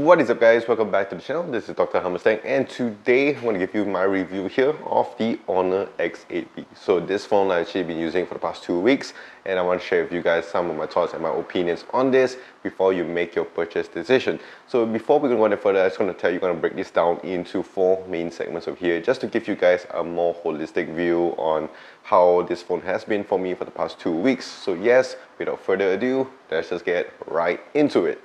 What is up guys, welcome back to the channel. This is Dr. Hammerstein and today I'm going to give you my review here of the Honor X8b. So this phone I've actually been using for the past 2 weeks and I want to share with you guys some of my thoughts and my opinions on this before you make your purchase decision. So before we go any further, I'm just going to tell you, I'm going to break this down into 4 main segments over here just to give you guys a more holistic view on how this phone has been for me for the past 2 weeks. So yes, without further ado, let's just get right into it.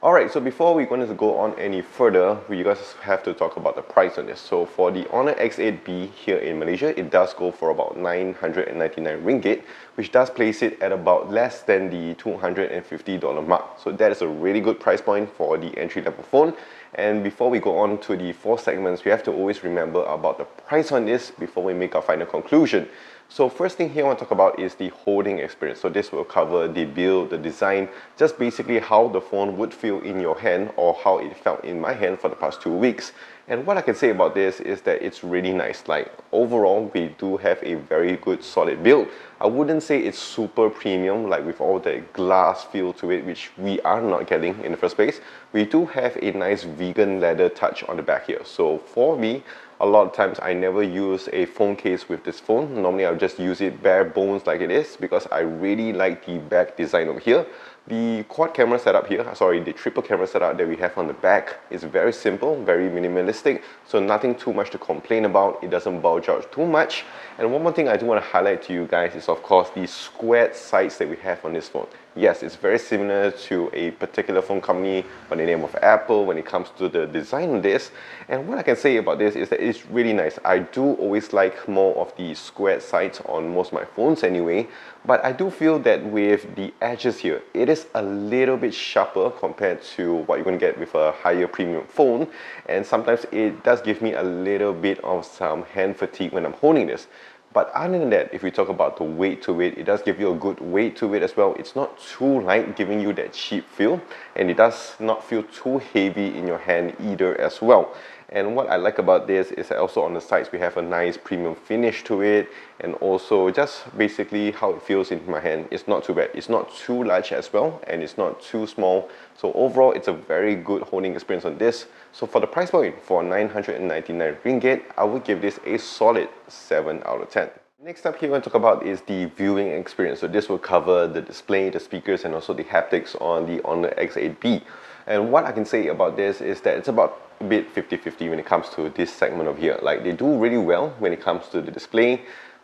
Alright, so before we're going to go on any further, we guys have to talk about the price on this. So for the Honor X8b here in Malaysia, it does go for about 999 ringgit, which does place it at about less than the $250 mark. So that is a really good price point for the entry-level phone. And before we go on to the 4 segments, we have to always remember about the price on this before we make our final conclusion. So first thing here I want to talk about is the holding experience. So this will cover the build, the design, just basically how the phone would feel in your hand or how it felt in my hand for the past 2 weeks. And what I can say about this is that it's really nice. Like overall, we do have a very good solid build. I wouldn't say it's super premium, like with all the glass feel to it, which we are not getting in the first place. We do have a nice vegan leather touch on the back here. So for me, a lot of times I never use a phone case with this phone. Normally I'll just use it bare bones like it is because I really like the back design over here. The quad camera setup here, the triple camera setup that we have on the back is very simple, very minimalistic, so nothing too much to complain about. It doesn't bulge out too much. And one more thing I do want to highlight to you guys is of course the squared sides that we have on this phone. Yes, it's very similar to a particular phone company by the name of Apple when it comes to the design of this. And what I can say about this is that it's really nice. I do always like more of the squared sides on most of my phones anyway, but I do feel that with the edges here, it is a little bit sharper compared to what you're going to get with a higher premium phone, and sometimes it does give me a little bit of some hand fatigue when I'm holding this. But other than that, if we talk about the weight to it, it does give you a good weight to it as well. It's not too light, giving you that cheap feel, and it does not feel too heavy in your hand either as well. And what I like about this is that also on the sides we have a nice premium finish to it, and also just basically how it feels in my hand. It's not too bad. It's not too large as well, and it's not too small. So overall, it's a very good holding experience on this. So for the price point, for 999 ringgit, I would give this a solid 7 out of 10. Next up here, I want to talk about is the viewing experience. So this will cover the display, the speakers, and also the haptics on the Honor X8b. And what I can say about this is that it's about a bit 50-50 when it comes to this segment over here. Like they do really well when it comes to the display,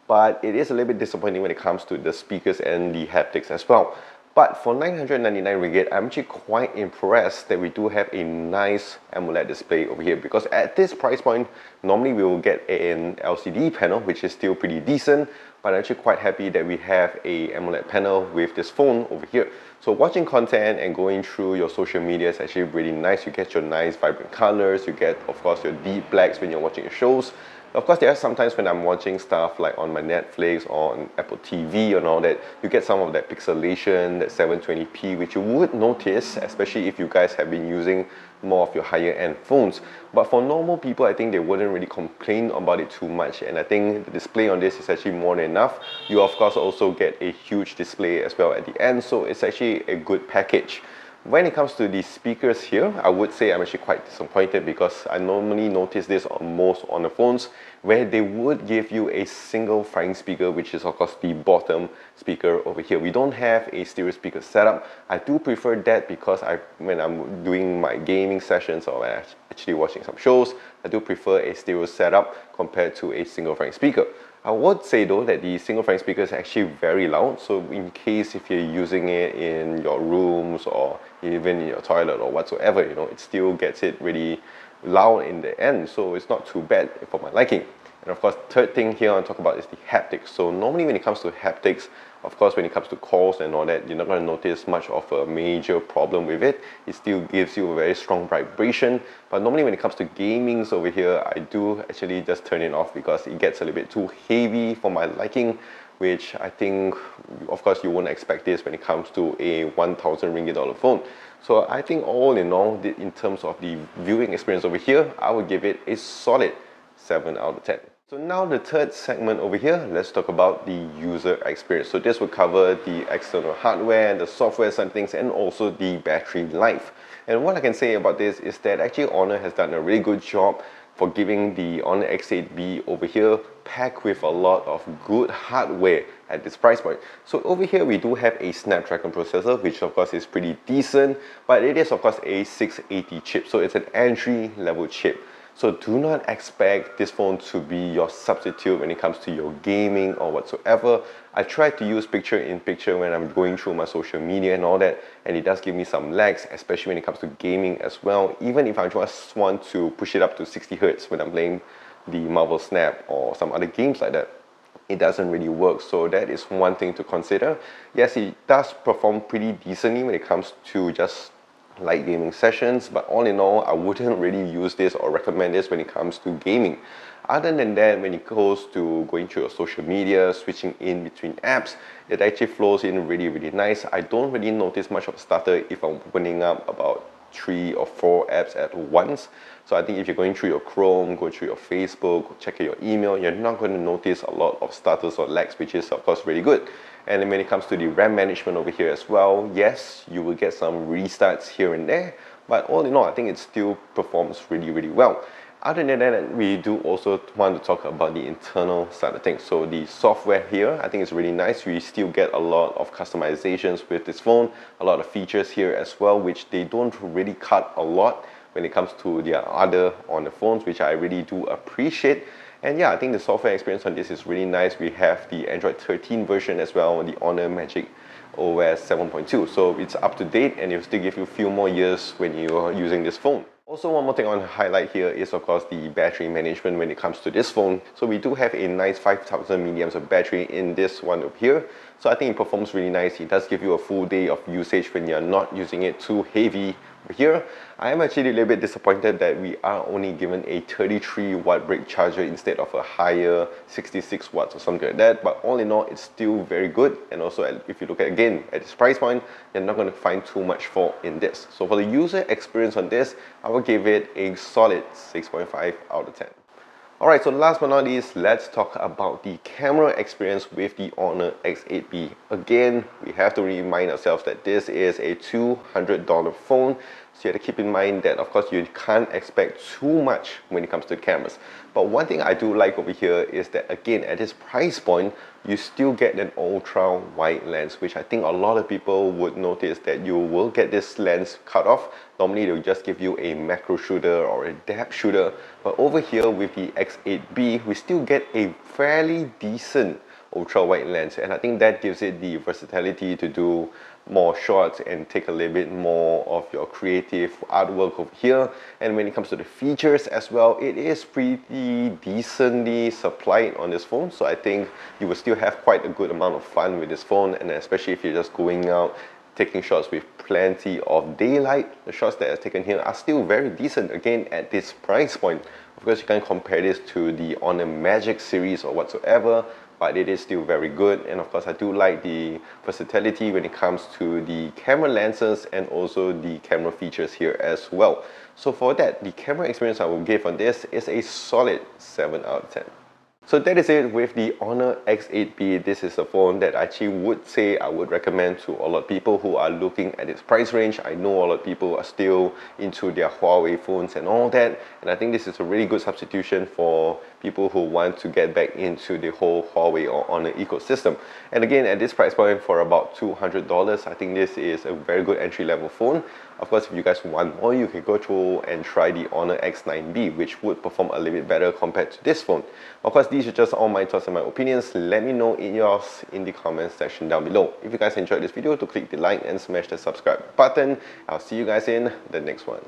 but it is a little bit disappointing when it comes to the speakers and the haptics as well. But for 999 ringgit, I'm actually quite impressed that we do have a nice AMOLED display over here, because at this price point, normally we will get an LCD panel, which is still pretty decent, but I'm actually quite happy that we have a AMOLED panel with this phone over here. So watching content and going through your social media is actually really nice. You get your nice vibrant colors, you get of course your deep blacks when you're watching your shows. Of course, there are sometimes when I'm watching stuff like on my Netflix or on Apple TV and all that, you get some of that pixelation, that 720p, which you would notice, especially if you guys have been using more of your higher end phones. But for normal people, I think they wouldn't really complain about it too much, and I think the display on this is actually more than enough. You of course also get a huge display as well at the end, so it's actually a good package. When it comes to the speakers here, I would say I'm actually quite disappointed, because I normally notice this on most on the phones where they would give you a single flying speaker, which is of course the bottom speaker over here. We don't have a stereo speaker setup. I do prefer that because when I'm doing my gaming sessions or when I'm actually watching some shows, I do prefer a stereo setup compared to a single flying speaker. I would say though that the single flying speaker is actually very loud, so in case if you're using it in your rooms or even in your toilet or whatsoever, you know, it still gets it really loud in the end, so it's not too bad for my liking. And of course, third thing here I want to talk about is the haptics. So normally when it comes to haptics, of course when it comes to calls and all that, you're not going to notice much of a major problem with it. It still gives you a very strong vibration, but normally when it comes to gamings over here, I do actually just turn it off because it gets a little bit too heavy for my liking, which I think of course you won't expect this when it comes to a 1,000 ringgit phone. So I think all in all, in terms of the viewing experience over here, I would give it a solid 7 out of 10. So now the third segment over here, let's talk about the user experience. So this will cover the external hardware, the software side of things, and also the battery life. And what I can say about this is that actually Honor has done a really good job for giving the Honor X8b over here packed with a lot of good hardware at this price point. So over here we do have a Snapdragon processor, which of course is pretty decent, but it is of course a 680 chip, so it's an entry level chip. So do not expect this phone to be your substitute when it comes to your gaming or whatsoever. I tried to use picture-in-picture when I'm going through my social media and all that, and it does give me some lags, especially when it comes to gaming as well. Even if I just want to push it up to 60 Hz when I'm playing the Marvel Snap or some other games like that, it doesn't really work. So that is one thing to consider. Yes, it does perform pretty decently when it comes to just light gaming sessions, but all in all, I wouldn't really use this or recommend this when it comes to gaming. Other than that, when it goes to going through your social media, switching in between apps, it actually flows in really nice. I don't really notice much of a stutter if I'm opening up about 3 or 4 apps at once. So I think if you're going through your Chrome, go through your Facebook, check your email, you're not going to notice a lot of stutters or lags, which is of course really good. And then when it comes to the RAM management over here as well, yes, you will get some restarts here and there, but all in all, I think it still performs really well. Other than that, we do also want to talk about the internal side of things. So the software here, I think it's really nice. We still get a lot of customizations with this phone, a lot of features here as well, which they don't really cut a lot when it comes to the other on the phones, which I really do appreciate. And yeah, I think the software experience on this is really nice. We have the Android 13 version as well, the Honor Magic OS 7.2. So it's up to date and it'll still give you a few more years when you're using this phone. Also, one more thing I want to highlight here is of course the battery management when it comes to this phone. So we do have a nice 5000 milliamps of battery in this one up here. So I think it performs really nice. It does give you a full day of usage when you're not using it too heavy. Here, I am actually a little bit disappointed that we are only given a 33 watt brake charger instead of a higher 66 watts or something like that. But all in all, it's still very good. And also, if you look at again at this price point, you're not going to find too much fault in this. So for the user experience on this, I will give it a solid 6.5 out of 10. Alright, so last but not least, let's talk about the camera experience with the Honor X8b. Again, we have to remind ourselves that this is a $200 phone. So you have to keep in mind that of course you can't expect too much when it comes to cameras. But one thing I do like over here is that again at this price point you still get an ultra wide lens, which I think a lot of people would notice that you will get this lens cut off. Normally they'll just give you a macro shooter or a depth shooter, but over here with the X8b we still get a fairly decent ultra wide lens, and I think that gives it the versatility to do more shots and take a little bit more of your creative artwork over here. And when it comes to the features as well, it is pretty decently supplied on this phone, so I think you will still have quite a good amount of fun with this phone, and especially if you're just going out taking shots with plenty of daylight. The shots that are taken here are still very decent again at this price point. Of course, you can't compare this to the Honor Magic series or whatsoever, but it is still very good. And of course, I do like the versatility when it comes to the camera lenses and also the camera features here as well. So for that, the camera experience I will give on this is a solid 7 out of 10. So that is it with the Honor X8b. This is a phone that I actually would say I would recommend to a lot of people who are looking at its price range. I know a lot of people are still into their Huawei phones and all that, and I think this is a really good substitution for people who want to get back into the whole Huawei or Honor ecosystem. And again, at this price point for about $200, I think this is a very good entry-level phone. Of course, if you guys want more, you can go through and try the Honor X9b, which would perform a little bit better compared to this phone. Of course, these are just all my thoughts and my opinions. Let me know in yours in the comments section down below. If you guys enjoyed this video, to click the like and smash the subscribe button. I'll see you guys in the next one.